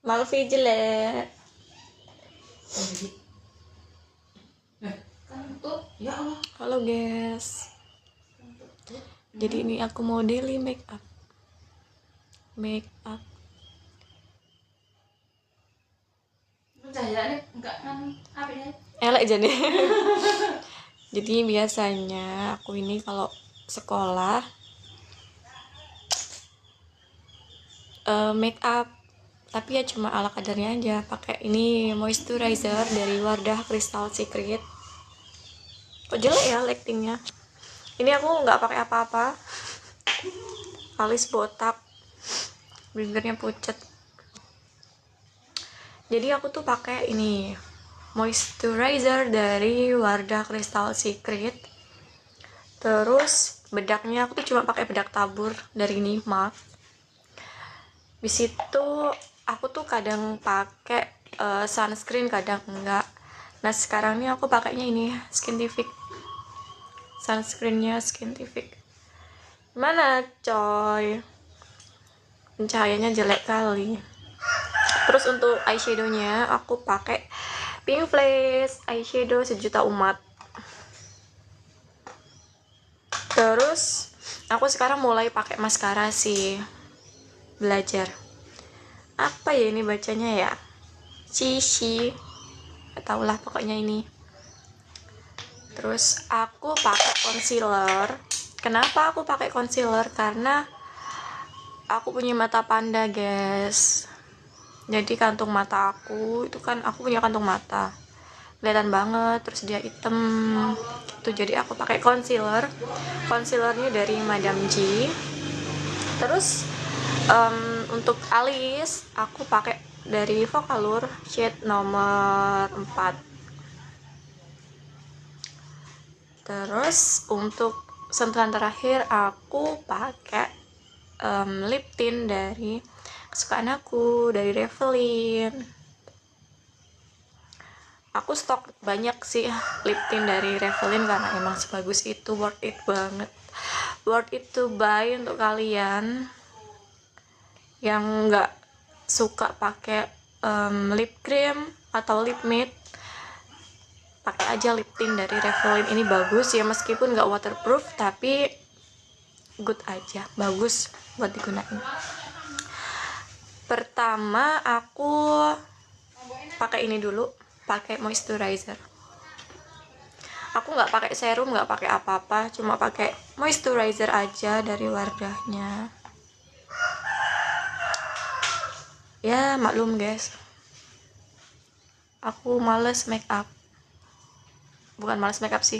Malvi jelek. Ya Allah. Halo guys. Jadi ini aku mau daily make up. Pencahayaannya enggak apa ya? Elek jadi. Jadi biasanya aku ini kalau sekolah make up, tapi ya cuma ala kadarnya aja. Pakai ini moisturizer dari Wardah Crystal Secret. Kok jelek ya lightingnya? Ini aku nggak pakai apa-apa. Alis botak, bibirnya pucat. Jadi aku tuh pakai ini moisturizer dari Wardah Crystal Secret. Terus bedaknya aku tuh cuma pakai bedak tabur dari ini MAC. Di situ aku tuh kadang pakai sunscreen, kadang enggak. Nah sekarang ini aku pakainya ini Skintific, sunscreennya Skintific. Gimana coy, pencahayanya jelek kali. Terus untuk eyeshadownya aku pakai Pink Flash eyeshadow sejuta umat. Terus aku sekarang mulai pakai maskara sih, belajar apa ya ini bacanya ya, Cici, gak tau lah pokoknya ini. Terus aku pakai concealer. Kenapa aku pakai concealer? Karena aku punya mata panda guys. Jadi kantung mata aku itu kan, aku punya kantung mata kelihatan banget, terus dia hitam itu. Jadi aku pakai concealernya dari Madame G. Terus untuk alis aku pakai dari Vocalour shade nomor 4. Terus untuk sentuhan terakhir aku pakai lip tint dari kesukaan aku, dari Revlin. Aku stok banyak sih lip tint dari Revlin karena emang sebagus itu, worth it banget, worth it to buy untuk kalian yang nggak suka pakai lip cream atau lip matte. Pakai aja lip tint dari Revlin, ini bagus ya, meskipun nggak waterproof tapi good aja, bagus buat digunain. Pertama aku pakai ini dulu, pakai moisturizer. Aku nggak pakai serum, nggak pakai apa-apa, cuma pakai moisturizer aja dari Wardahnya. Ya maklum guys, aku males make up, bukan males make up sih,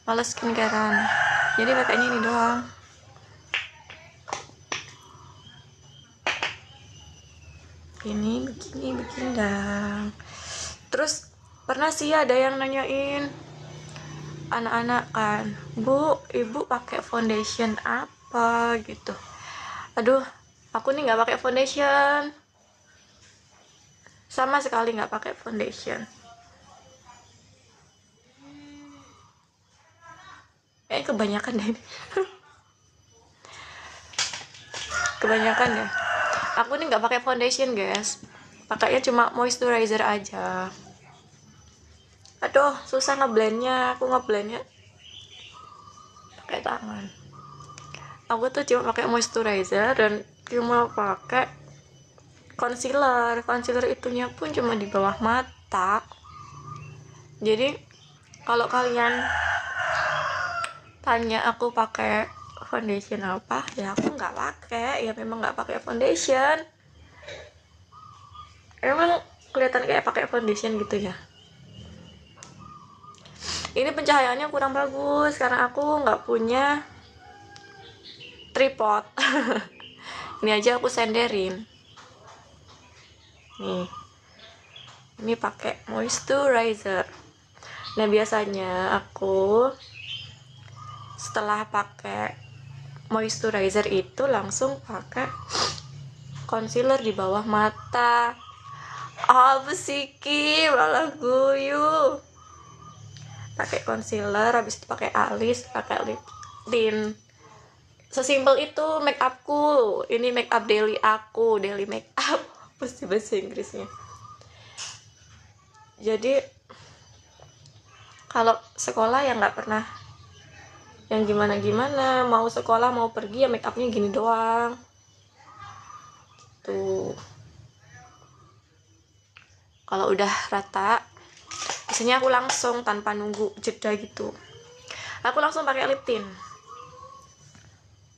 males skincarean, jadi pakainya ini doang. Ini begini dah. Terus pernah sih ada yang nanyain anak-anak kan, Bu, ibu pakai foundation apa gitu. Aduh, aku nih nggak pakai foundation, sama sekali nggak pakai foundation. Kebanyakan deh. Kebanyakan ya. Aku nih nggak pakai foundation guys, pakainya cuma moisturizer aja. Aduh, susah ngeblendnya. Aku ngeblendnya pakai tangan. Aku tuh cuma pakai moisturizer dan cuma pakai concealer. Concealer itunya pun cuma di bawah mata. Jadi kalau kalian tanya aku pakai foundation apa, ya aku nggak pakai. Ya memang nggak pakai foundation. Emang kelihatan kayak pakai foundation gitu ya. Ini pencahayaannya kurang bagus karena aku nggak punya tripod. Ini aja aku senderin. Nih, ini pakai moisturizer. Nah biasanya aku setelah pakai moisturizer itu langsung pakai concealer di bawah mata. Apa sih Ki, malah guyu. Pakai concealer, habis itu pakai alis, pakai lip tint. Sesimpel itu make upku. Ini make up daily aku, daily make up. pasti bahasa Inggrisnya. Jadi kalau sekolah ya nggak pernah yang gimana-gimana, mau sekolah mau pergi ya make upnya gini doang tuh. Kalau udah rata biasanya aku langsung tanpa nunggu jeda gitu, aku langsung pakai lip tint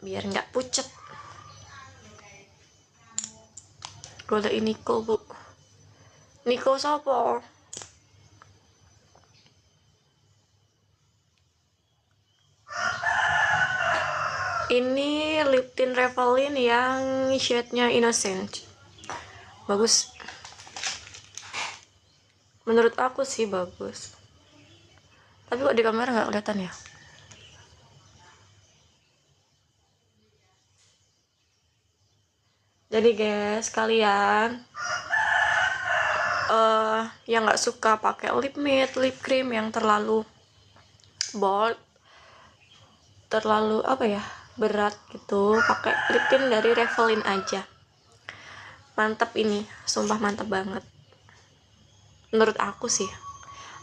biar nggak pucet. Golek Niko bu, Niko sopo? Ini lip tint Revlin yang shade-nya Innocent. Bagus. Menurut aku sih bagus. Tapi kok di kamera nggak kelihatan ya? Jadi guys, kalian yang nggak suka pakai lip matte, lip cream yang terlalu bold, terlalu apa ya, berat gitu, pakai lip tint dari Revlin aja. Mantep ini, sumpah mantep banget. Menurut aku sih,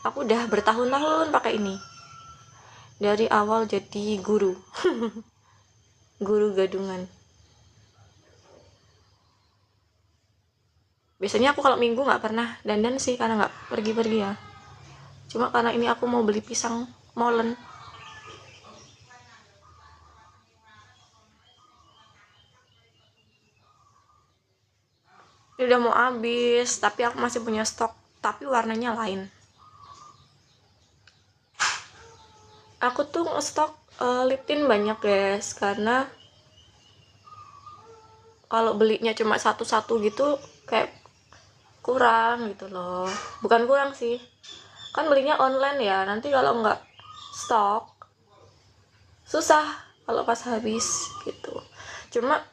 aku udah bertahun-tahun pakai ini. Dari awal jadi guru, guru gadungan. Biasanya aku kalau minggu nggak pernah dandan sih karena nggak pergi-pergi ya. Cuma karena ini aku mau beli pisang molen. Ini udah mau habis, tapi aku masih punya stok, tapi warnanya lain. Aku tuh stok lip tint banyak guys, karena kalau belinya cuma satu-satu gitu kayak kurang gitu loh. Bukan kurang sih, kan belinya online ya, nanti kalau nggak stok susah kalau pas habis gitu. Cuma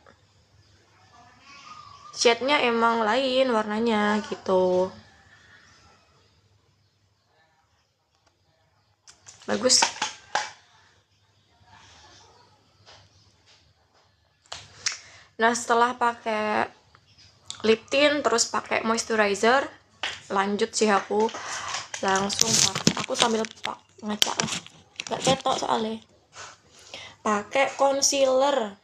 shade-nya emang lain warnanya gitu. Bagus. Nah, setelah pakai lip tint terus pakai moisturizer, lanjut sih aku langsung aku sambil ngaca lah, nggak ketok soalnya, pakai concealer.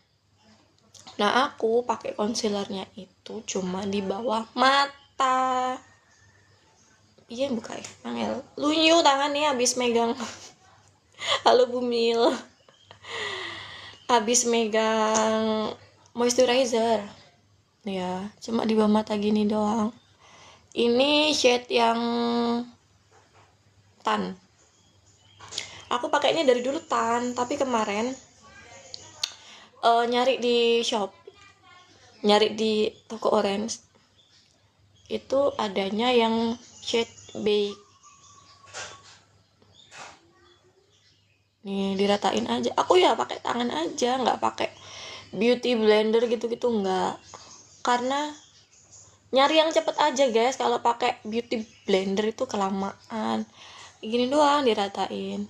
Nah, aku pakai concealernya itu cuma di bawah mata. Iya buka ya, angel lunyu tangannya habis megang. Halo Bumil, habis megang moisturizer ya, cuma di bawah mata gini doang. Ini shade yang tan, aku pakainya dari dulu tan, tapi kemarin nyari di shop, nyari di toko orange itu adanya yang shade beige. Nih diratain aja, aku ya pakai tangan aja, nggak pakai beauty blender gitu-gitu, nggak, karena nyari yang cepet aja guys. Kalau pakai beauty blender itu kelamaan, gini doang diratain.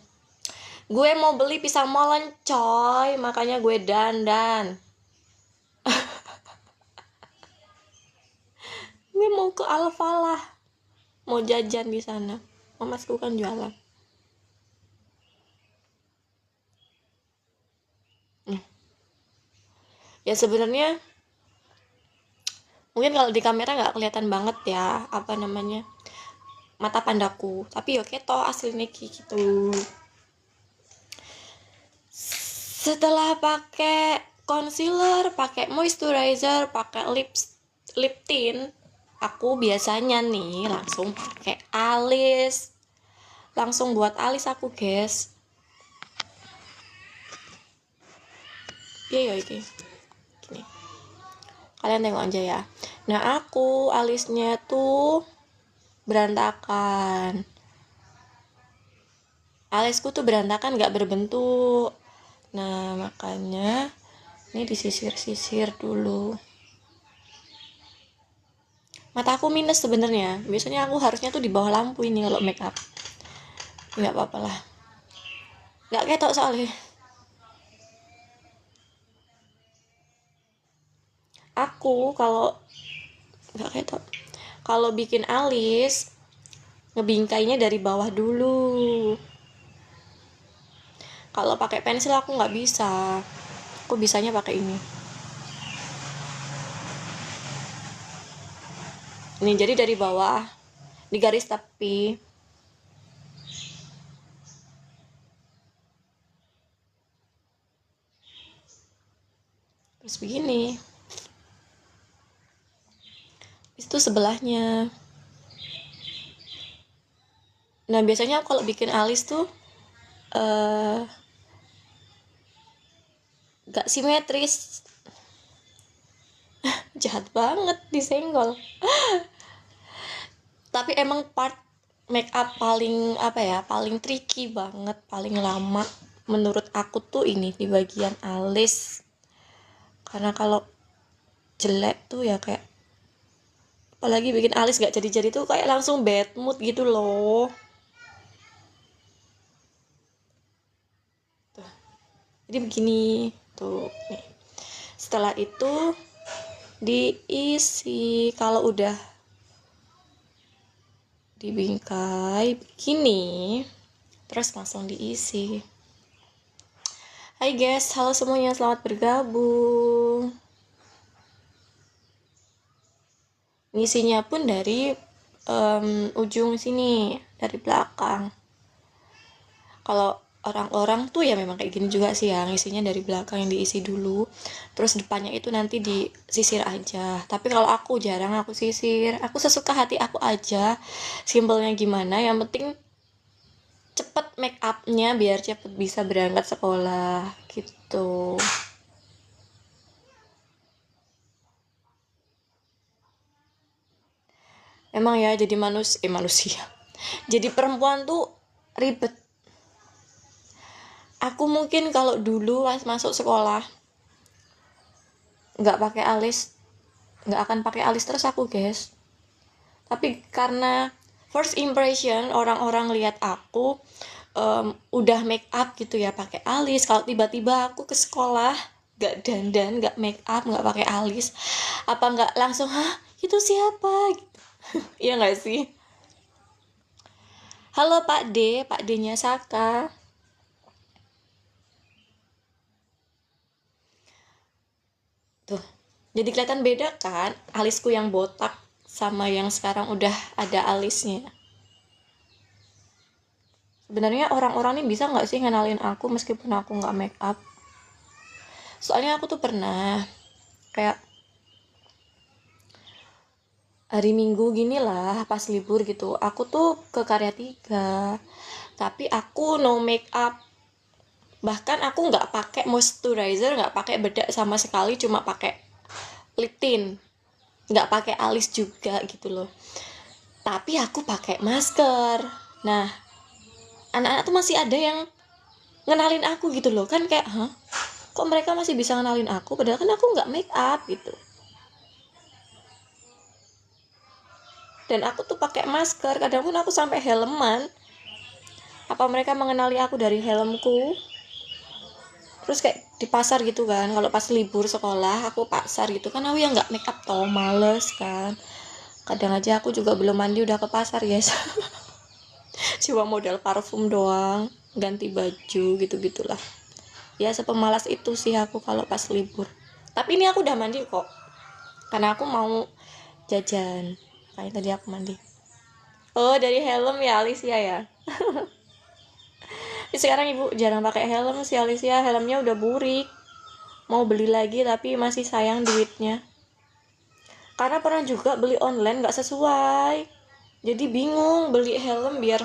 Gue mau beli pisang molen coy, makanya gue dandan. Gue mau ke Alfalah, mau jajan di sana, mamasku kan jualan. Ya sebenarnya mungkin kalau di kamera nggak kelihatan banget ya apa namanya mata pandaku, tapi ya keto aslinya gitu. Setelah pakai concealer, pakai moisturizer, pakai lip tint, aku biasanya nih langsung pakai alis, langsung buat alis aku guys. Iya ya gini, kalian tengok aja ya. Nah, aku alisnya tuh berantakan, alisku tuh berantakan, gak berbentuk. Nah, makanya ini disisir-sisir dulu. Mata aku minus sebenarnya, biasanya aku harusnya tuh di bawah lampu ini kalau make up. Nggak apa-apa lah, nggak ketok soalnya. Aku kalau nggak ketok. Kalau bikin alis ngebingkainya dari bawah dulu. Kalau pakai pensil aku nggak bisa. Aku bisanya pakai ini. Ini jadi dari bawah di garis tepi. Terus begini. Itu sebelahnya. Nah, biasanya kalau bikin alis tuh gak simetris. Jahat banget disenggol. Tapi emang part make up paling paling tricky banget, paling lama menurut aku tuh ini di bagian alis. Karena kalau jelek tuh ya kayak, apalagi bikin alis gak jadi-jadi tuh kayak langsung bad mood gitu loh. Tuh. Jadi begini tuh nih. Setelah itu diisi. Kalau udah dibingkai begini, terus langsung diisi. Hai guys, halo semuanya, selamat bergabung. Ngisinya pun dari ujung sini, dari belakang. Kalau orang-orang tuh ya memang kayak gini juga sih ya, ngisinya dari belakang yang diisi dulu, terus depannya itu nanti disisir aja. Tapi kalau aku jarang aku sisir, aku sesuka hati aku aja, simpelnya gimana, yang penting cepet make upnya biar cepet bisa berangkat sekolah gitu. Emang ya jadi manusia jadi perempuan tuh ribet. Aku mungkin kalau dulu pas masuk sekolah nggak pakai alis, nggak akan pakai alis terus aku guys. Tapi karena first impression orang-orang lihat aku udah make up gitu ya pakai alis, kalau tiba-tiba aku ke sekolah nggak dandan, nggak make up, nggak pakai alis, apa nggak langsung hah itu siapa gitu. Iya nggak sih? Halo Pak D, Pak D-nya Saka. Tuh, jadi kelihatan beda kan alisku yang botak sama yang sekarang udah ada alisnya. Sebenarnya orang-orang ini bisa nggak sih ngenalin aku meskipun aku nggak make up? Soalnya aku tuh pernah kayak hari Minggu gini lah pas libur gitu, aku tuh ke Karya 3 tapi aku no make up, bahkan aku nggak pakai moisturizer, nggak pakai bedak sama sekali, cuma pakai lip tint, nggak pakai alis juga gitu loh. Tapi aku pakai masker. Nah, anak-anak tuh masih ada yang ngenalin aku gitu loh, kan kayak hah kok mereka masih bisa ngenalin aku padahal kan aku nggak make up gitu. Dan aku tuh pakai masker, kadang pun aku sampai helman. Apa mereka mengenali aku dari helmku? Terus kayak di pasar gitu kan, kalau pas libur sekolah aku pasar gitu kan, aku yang nggak make up toh, males kan. Kadang aja aku juga belum mandi udah ke pasar guys. Cuma modal parfum doang, ganti baju gitu-gitulah. Ya sepemalas itu sih aku kalau pas libur. Tapi ini aku udah mandi kok, karena aku mau jajan. Kayak tadi aku mandi. Oh dari helm ya Alicia ya. Sekarang ibu jarang pakai helm sih Alicia, helmnya udah burik. Mau beli lagi tapi masih sayang duitnya. Karena pernah juga beli online nggak sesuai. Jadi bingung beli helm biar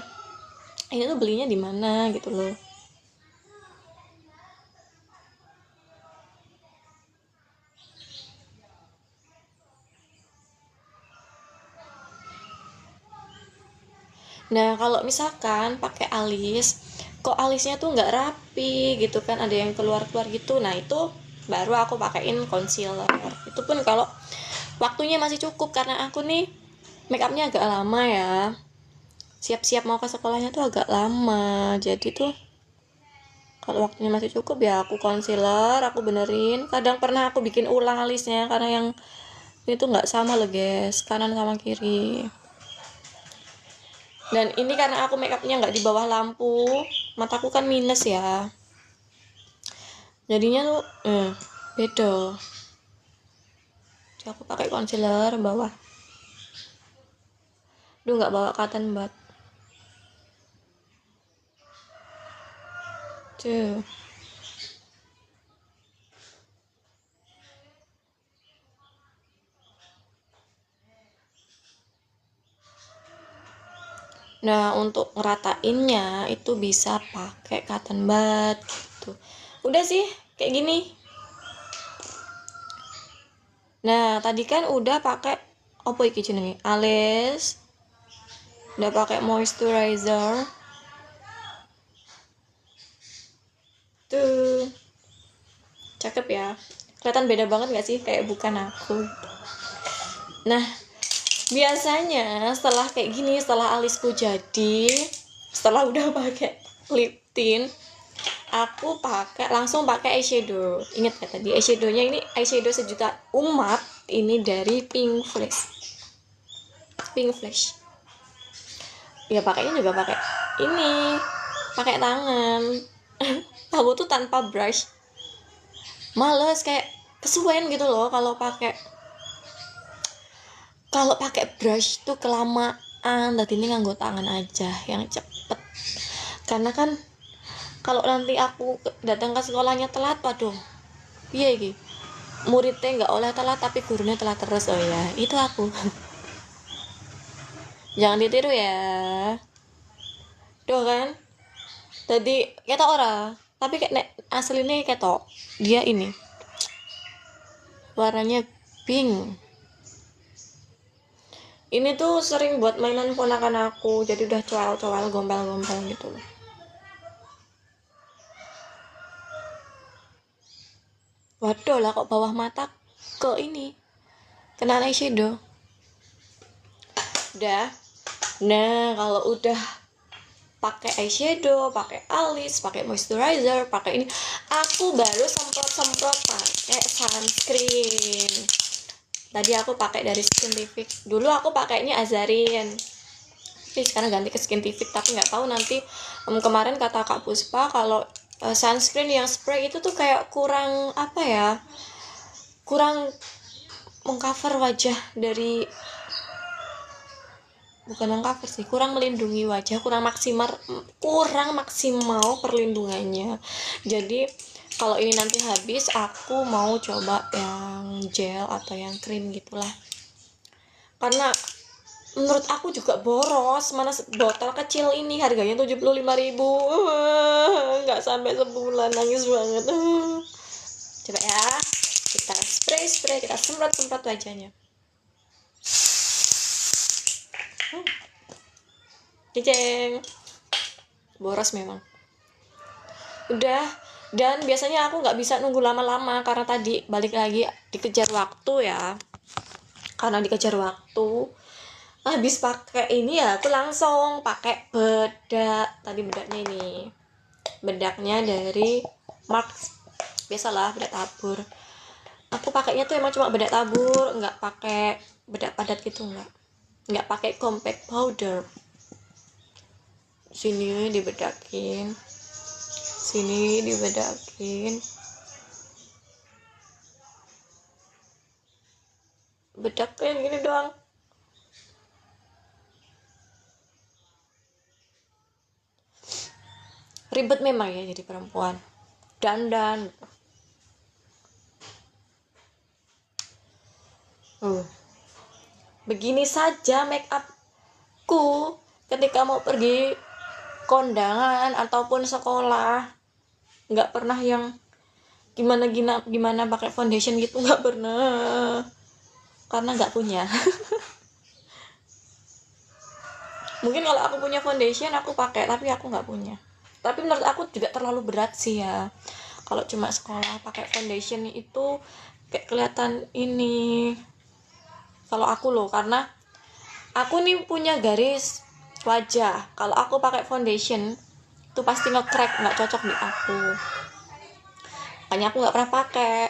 ini tuh belinya di mana gitu loh. Nah kalau misalkan pakai alis, kok alisnya tuh nggak rapi gitu kan, ada yang keluar-keluar gitu. Nah itu baru aku pakein concealer. Itu pun kalau waktunya masih cukup, karena aku nih make upnya agak lama ya. Siap-siap mau ke sekolahnya tuh agak lama. Jadi tuh kalau waktunya masih cukup ya aku concealer, aku benerin. Kadang pernah aku bikin ulang alisnya karena yang Ini tuh nggak sama loh guys, kanan sama kiri. Dan ini karena aku makeupnya nggak di bawah lampu, mataku kan minus ya, jadinya tuh beda. Jadi aku pakai concealer bawah. Duh, nggak bawa cotton bud. Tuh. Nah, untuk ngeratainnya itu bisa pakai cotton bud gitu. Udah sih, kayak gini. Nah, tadi kan udah pakai apa iki jenenge? Alis. Udah pakai moisturizer. Tuh. Cakep ya. Kelihatan beda banget gak sih? Kayak bukan aku. Nah, biasanya setelah kayak gini, setelah alisku jadi, setelah udah pakai lip tint, aku langsung pakai eyeshadow. Ingat ya tadi eyeshadownya ini eyeshadow sejuta umat, ini dari Pink Flash. Ya pakainya juga pakai ini, pakai tangan. Aku tuh tanpa brush males, kayak kesuwen gitu loh kalau pakai brush tuh kelamaan. Tadi ini nganggo tangan aja yang cepet, karena kan kalau nanti aku datang ke sekolahnya telat, waduh iya iki muridnya nggak oleh telat tapi gurunya telat terus. Oh ya, itu aku. Jangan ditiru ya. Doh kan tadi ketok ora, tapi kayak aslinya ketok dia ini warnanya pink. Ini tuh sering buat mainan ponakan aku, jadi udah coel-coel, gombal-gombal gitu loh. Waduh lah, kok bawah mata ke ini kena eyeshadow. Udah. Nah, kalau udah pakai eyeshadow, pakai alis, pakai moisturizer, pakai ini, aku baru semprot pakai sunscreen. Tadi aku pakai dari Skintific. Dulu aku pakainya Azarin, tapi sekarang ganti ke Skintific. Tapi nggak tahu nanti, kemarin kata Kak Puspa kalau sunscreen yang spray itu tuh kayak kurang apa ya, kurang mengcover wajah dari, bukan mengcover sih, kurang melindungi wajah, kurang maksimal perlindungannya. Jadi kalau ini nanti habis, aku mau coba yang gel atau yang krim gitulah, karena menurut aku juga boros. Mana botol kecil ini harganya 75.000, nggak sampai sebulan, nangis banget. Coba ya, kita spray, kita semprot wajahnya. Jeng, boros memang. Udah. Dan biasanya aku nggak bisa nunggu lama-lama karena tadi balik lagi dikejar waktu ya. Karena dikejar waktu, habis pakai ini ya aku langsung pakai bedak. Tadi bedaknya ini, bedaknya dari Mark, biasalah bedak tabur. Aku pakainya tuh emang cuma bedak tabur, nggak pakai bedak padat gitu, nggak pakai compact powder. Sini dibedakin, sini dibedakin, bedak kayak gini doang. Ribet memang ya jadi perempuan, dandan. Begini saja make upku ketika mau pergi kondangan ataupun sekolah. Nggak pernah yang gimana pakai foundation gitu, nggak pernah, karena nggak punya. Mungkin kalau aku punya foundation aku pakai, tapi aku nggak punya. Tapi menurut aku juga terlalu berat sih ya, kalau cuma sekolah pakai foundation itu kayak kelihatan ini. Kalau aku loh, karena aku nih punya garis wajah, kalau aku pakai foundation itu pasti nge-crack, nggak cocok di aku. Makanya aku nggak pernah pakai.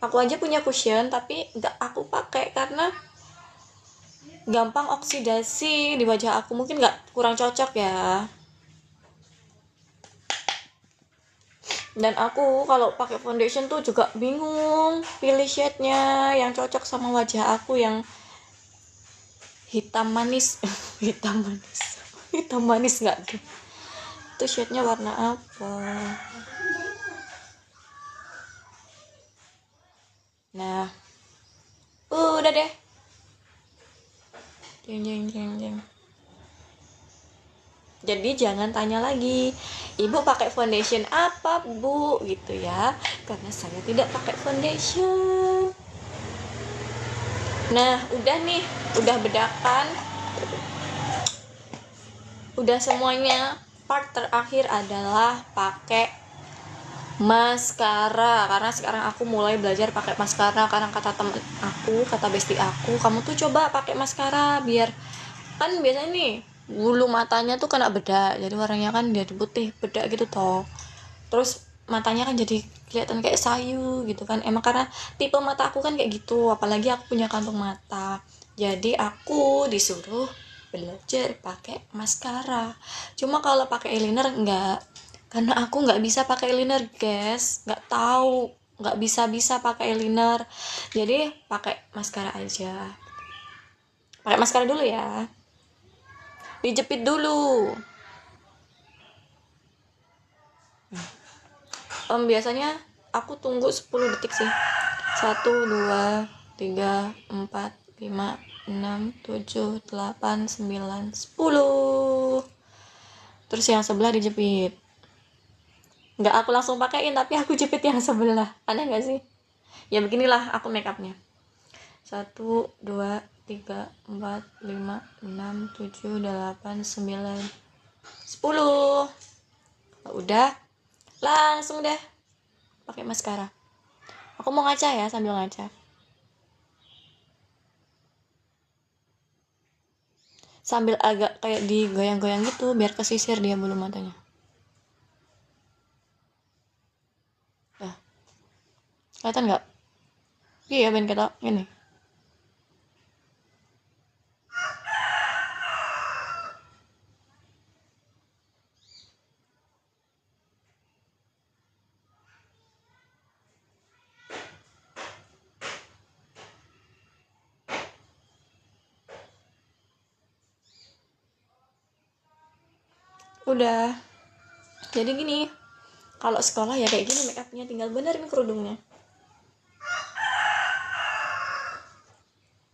Aku aja punya cushion tapi nggak aku pakai karena gampang oksidasi di wajah aku, mungkin nggak, kurang cocok ya. Dan aku kalau pakai foundation tuh juga bingung pilih shade-nya yang cocok sama wajah aku yang hitam manis. Hitam manis nggak tuh, itu shade-nya warna apa? Nah, udah deh. Jeng. Jadi jangan tanya lagi, ibu pakai foundation apa bu, gitu ya, karena saya tidak pakai foundation. Nah udah nih, udah bedakan, udah semuanya. Part terakhir adalah pakai maskara, karena sekarang aku mulai belajar pakai maskara karena kata temen aku, kata bestie aku, kamu tuh coba pakai maskara biar, kan biasanya nih bulu matanya tuh kena bedak, jadi warnanya kan jadi putih bedak gitu toh, terus matanya kan jadi kelihatan kayak sayu gitu kan. Emang karena tipe mata aku kan kayak gitu, apalagi aku punya kantung mata, jadi aku disuruh belajar pakai maskara. Cuma kalau pakai eyeliner enggak, karena aku nggak bisa pakai eyeliner guys, nggak tahu, nggak bisa pakai eyeliner, jadi pakai maskara aja. Pakai maskara dulu ya, dijepit dulu. Biasanya aku tunggu 10 detik sih. 1 2 3 4 5 6 7 8 9 10. Terus yang sebelah dijepit. Nggak aku langsung pakein, tapi aku jepit yang sebelah. Aneh nggak sih? Ya beginilah aku make upnya. 1 2 3 4 5 6 7 8 9 10. Udah, langsung deh pakai maskara. Aku mau ngaca ya, sambil ngaca. Sambil agak kayak digoyang-goyang gitu biar kesisir dia bulu matanya. Nah, kelihatan nggak? Iya, ben kata ini. Udah. Jadi gini, kalau sekolah ya kayak gini make upnya, tinggal benerin kerudungnya.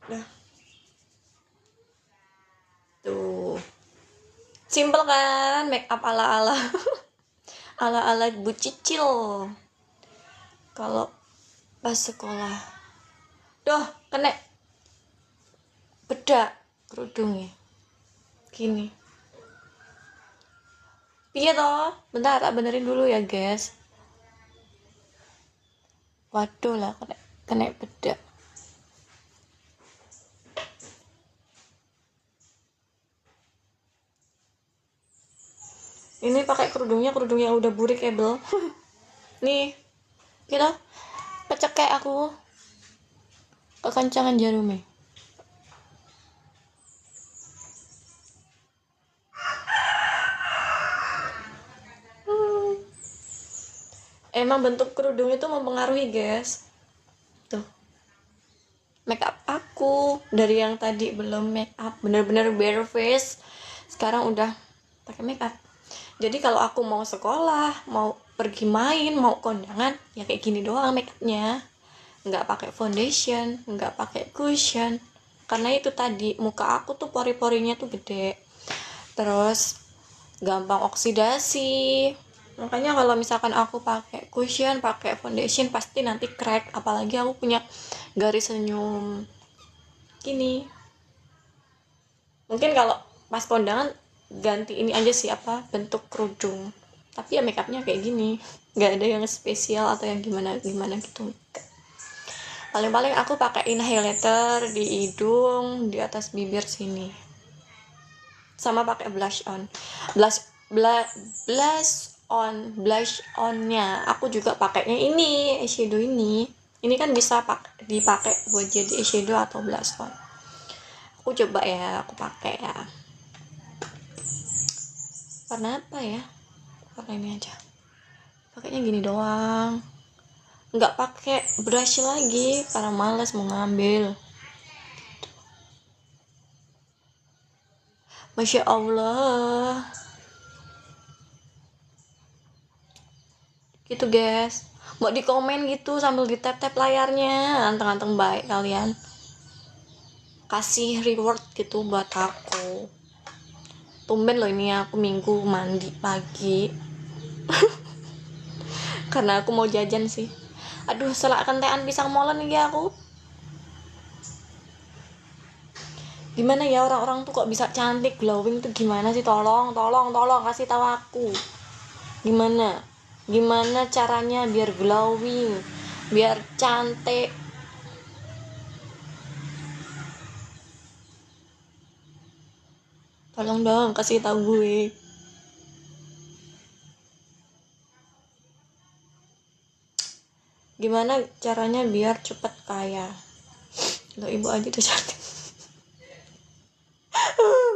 Nah, tuh. Simple kan, make up ala-ala ala-ala Bu Cicil. Kalau pas sekolah. Duh, kena bedak kerudungnya. Gini. Iya toh, bentar tak benerin dulu ya guys. Waduh lah, kena bedak. Ini pakai kerudung yang udah breakable. Nih, gitu. Pecek kayak aku. Kekencangan jarumnya. Emang bentuk kerudung itu mempengaruhi guys. Tuh, make up aku dari yang tadi belum make up, bener-bener bare face, sekarang udah pakai make up. Jadi kalau aku mau sekolah, mau pergi main, mau kondangan, ya kayak gini doang make upnya. Nggak pakai foundation, nggak pakai cushion, karena itu tadi muka aku tuh pori-porinya tuh gede, terus gampang oksidasi. Makanya kalau misalkan aku pakai cushion, pakai foundation, pasti nanti crack. Apalagi aku punya garis senyum gini. Mungkin kalau pas kondangan ganti ini aja sih, apa, bentuk kerudung. Tapi ya make upnya kayak gini, nggak ada yang spesial atau yang gimana gitu. Paling-paling aku pakaiin highlighter di hidung, di atas bibir sini, sama pakai blush onnya aku juga pakainya ini eyeshadow ini, Ini kan bisa dipakai buat jadi eyeshadow atau blush on. Aku coba ya, aku pakai ya. Warna apa ya? Warna ini aja. Pakainya gini doang. Nggak pakai brush lagi karena males mau ngambil. Masya Allah. Gitu guys. Mau di komen gitu sambil di tap-tap layarnya. Anteng-anteng baik kalian. Kasih reward gitu buat aku. Tumben loh ini aku minggu mandi pagi. Karena aku mau jajan sih. Aduh, selak kentean pisang molen nih aku. Gimana ya orang-orang tuh kok bisa cantik glowing tuh gimana sih? Tolong kasih tahu aku. Gimana caranya biar glowing, biar cantik? Tolong dong kasih tahu gue. Gimana caranya biar cepet kaya? Loh, ibu aja udah cantik.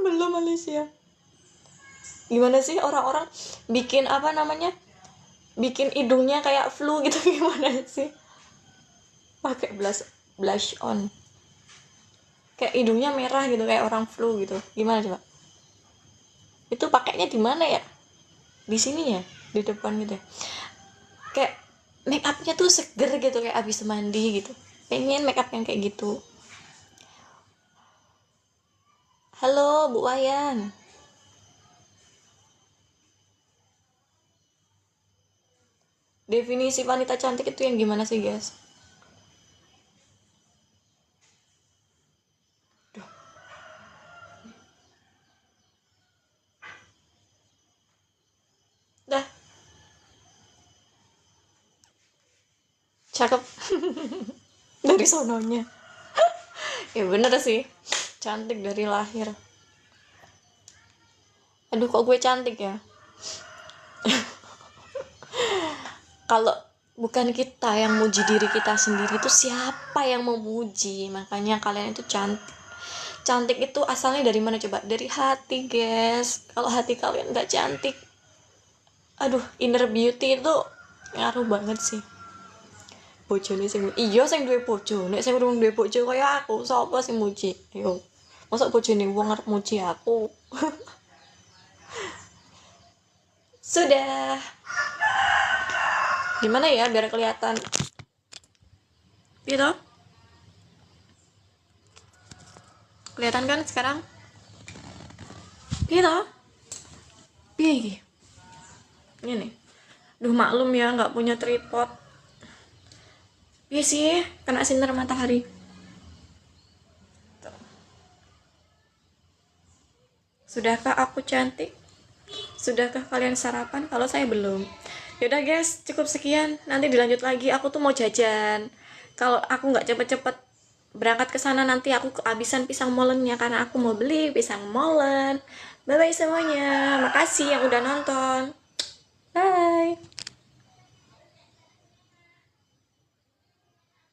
Belum Malaysia. Gimana sih orang-orang bikin apa namanya? Bikin hidungnya kayak flu gitu gimana sih? Pakai blush on. Kayak hidungnya merah gitu kayak orang flu gitu. Gimana coba? Itu pakainya di mana ya? Di sini ya, di depan gitu ya. Kayak make upnya tuh seger gitu kayak abis mandi gitu. Pengen make up yang kayak gitu. Halo Bu Wayan. Definisi wanita cantik itu yang gimana sih guys? Duh. Dah. Cakep. Dari sononya. Ya bener sih. Cantik dari lahir. Aduh kok gue cantik ya? Kalau bukan kita yang muji diri kita sendiri, itu siapa yang mau muji? Makanya kalian itu cantik itu asalnya dari mana coba? Dari hati guys. Kalau hati kalian gak cantik, aduh, inner beauty itu ngaruh banget sih. Bojone sing iya sing duwe bojo, nek sing urung duwe bojo kaya aku sapa sing muji? Ayo, mosok bojone wong arep muji aku. Sudah. Gimana ya biar kelihatan gitu? Kelihatan kan sekarang? Gitu. Piye iki? Ini nih. Duh maklum ya nggak punya tripod. Piye sih kena sinar matahari. Tuh. Sudahkah aku cantik? Sudahkah kalian sarapan? Kalau saya belum. Yaudah guys, cukup sekian. Nanti dilanjut lagi. Aku tuh mau jajan. Kalau aku nggak cepet-cepet berangkat ke sana nanti aku kehabisan pisang molennya karena aku mau beli pisang molen. Bye bye semuanya. Makasih yang udah nonton. Bye.